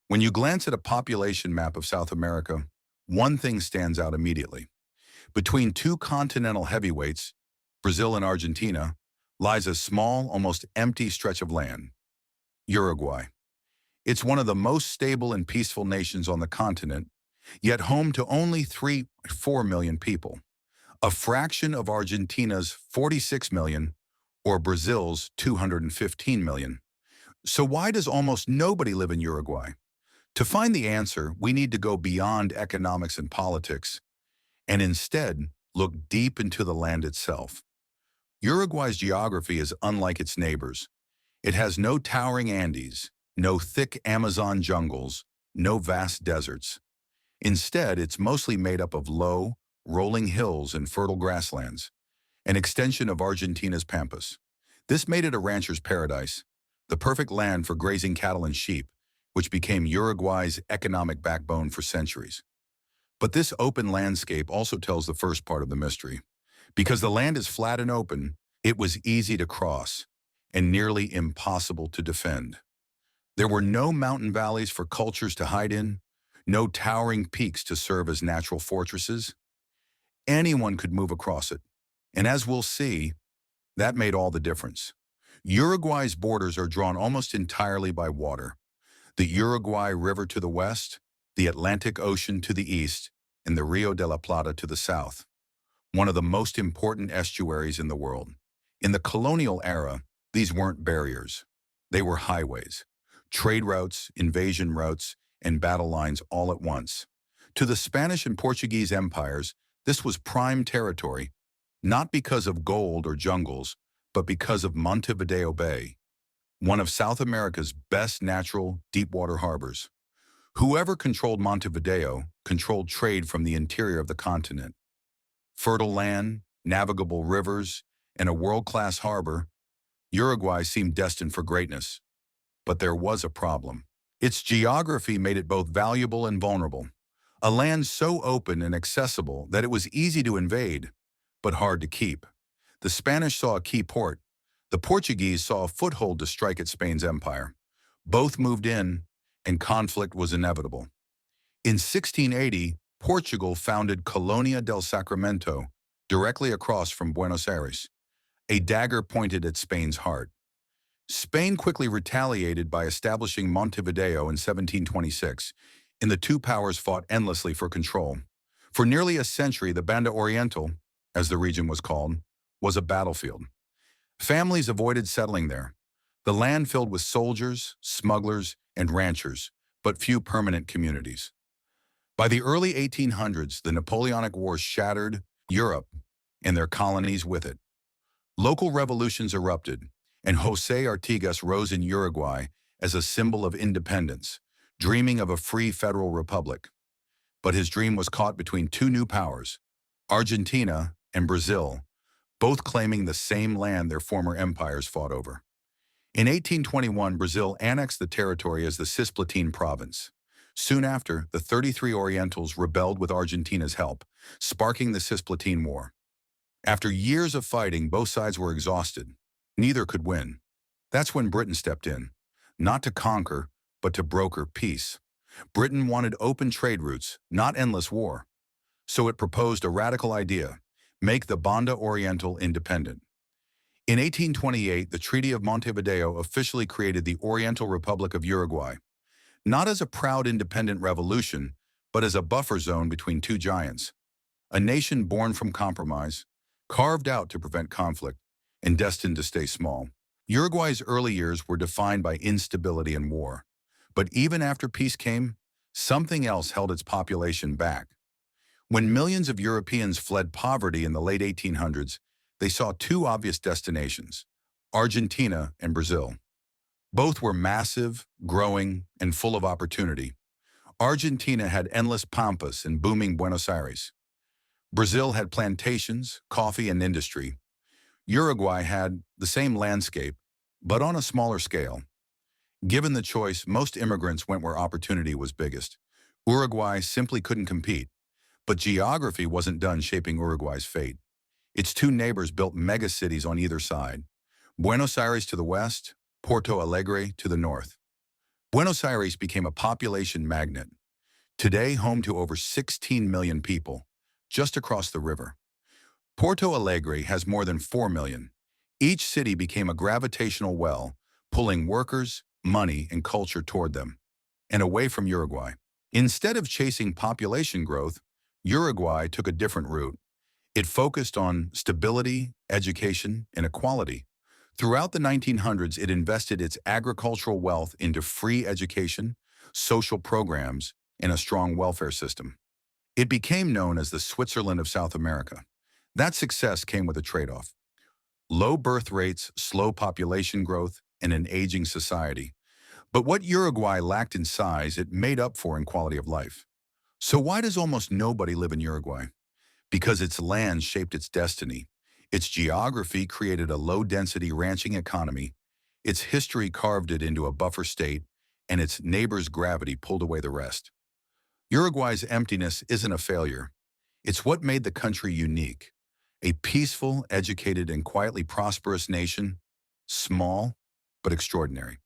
When you glance at a population map of South America, one thing stands out immediately. Between two continental heavyweights, Brazil and Argentina, lies a small, almost empty stretch of land, Uruguay. It's one of the most stable and peaceful nations on the continent, yet home to only 4 million people, a fraction of Argentina's 46 million or Brazil's 215 million. So why does almost nobody live in Uruguay? To find the answer, we need to go beyond economics and politics and instead look deep into the land itself. Uruguay's geography is unlike its neighbors. It has no towering Andes, no thick Amazon jungles, no vast deserts. Instead, it's mostly made up of low, rolling hills and fertile grasslands, an extension of Argentina's pampas. This made it a rancher's paradise, the perfect land for grazing cattle and sheep, which became Uruguay's economic backbone for centuries. But this open landscape also tells the first part of the mystery. Because the land is flat and open, it was easy to cross and nearly impossible to defend. There were no mountain valleys for cultures to hide in, no towering peaks to serve as natural fortresses. Anyone could move across it. And as we'll see, that made all the difference. Uruguay's borders are drawn almost entirely by water. The Uruguay River to the west, the Atlantic Ocean to the east, and the Rio de la Plata to the south, one of the most important estuaries in the world. In the colonial era, these weren't barriers. They were highways, trade routes, invasion routes, and battle lines all at once. To the Spanish and Portuguese empires, this was prime territory, not because of gold or jungles, but because of Montevideo Bay, one of South America's best natural deepwater harbors. Whoever controlled Montevideo controlled trade from the interior of the continent. Fertile land, navigable rivers, and a world-class harbor, Uruguay seemed destined for greatness. But there was a problem. Its geography made it both valuable and vulnerable. A land so open and accessible that it was easy to invade, but hard to keep. The Spanish saw a key port. The Portuguese saw a foothold to strike at Spain's empire. Both moved in, and conflict was inevitable. In 1680, Portugal founded Colonia del Sacramento, directly across from Buenos Aires, a dagger pointed at Spain's heart. Spain quickly retaliated by establishing Montevideo in 1726, and the two powers fought endlessly for control. For nearly a century, the Banda Oriental, as the region was called, was a battlefield. Families avoided settling there. The land filled with soldiers, smugglers, and ranchers, but few permanent communities. By the early 1800s, the Napoleonic Wars shattered Europe and their colonies with it. Local revolutions erupted, and José Artigas rose in Uruguay as a symbol of independence, dreaming of a free federal republic. But his dream was caught between two new powers, Argentina and Brazil, both claiming the same land their former empires fought over. In 1821, Brazil annexed the territory as the Cisplatin province. Soon after, the 33 Orientals rebelled with Argentina's help, sparking the Cisplatin War. After years of fighting, both sides were exhausted. Neither could win. That's when Britain stepped in, not to conquer, but to broker peace. Britain wanted open trade routes, not endless war. So it proposed a radical idea: make the Banda Oriental independent. In 1828, the Treaty of Montevideo officially created the Oriental Republic of Uruguay, not as a proud independent revolution, but as a buffer zone between two giants. A nation born from compromise, carved out to prevent conflict, and destined to stay small. Uruguay's early years were defined by instability and war. But even after peace came, something else held its population back. When millions of Europeans fled poverty in the late 1800s, they saw two obvious destinations: Argentina and Brazil. Both were massive, growing, and full of opportunity. Argentina had endless pampas and booming Buenos Aires. Brazil had plantations, coffee, and industry. Uruguay had the same landscape, but on a smaller scale. Given the choice, most immigrants went where opportunity was biggest. Uruguay simply couldn't compete, but geography wasn't done shaping Uruguay's fate. Its two neighbors built megacities on either side: Buenos Aires to the west, Porto Alegre to the north. Buenos Aires became a population magnet, today home to over 16 million people, just across the river. Porto Alegre has more than 4 million. Each city became a gravitational well, pulling workers, money, and culture toward them, and away from Uruguay. Instead of chasing population growth, Uruguay took a different route. It focused on stability, education, and equality. Throughout the 1900s, it invested its agricultural wealth into free education, social programs, and a strong welfare system. It became known as the Switzerland of South America. That success came with a trade-off: low birth rates, slow population growth, and an aging society. But what Uruguay lacked in size, it made up for in quality of life. So why does almost nobody live in Uruguay? Because its land shaped its destiny. Its geography created a low-density ranching economy. Its history carved it into a buffer state, and its neighbors' gravity pulled away the rest. Uruguay's emptiness isn't a failure. It's what made the country unique. A peaceful, educated, and quietly prosperous nation, small but extraordinary.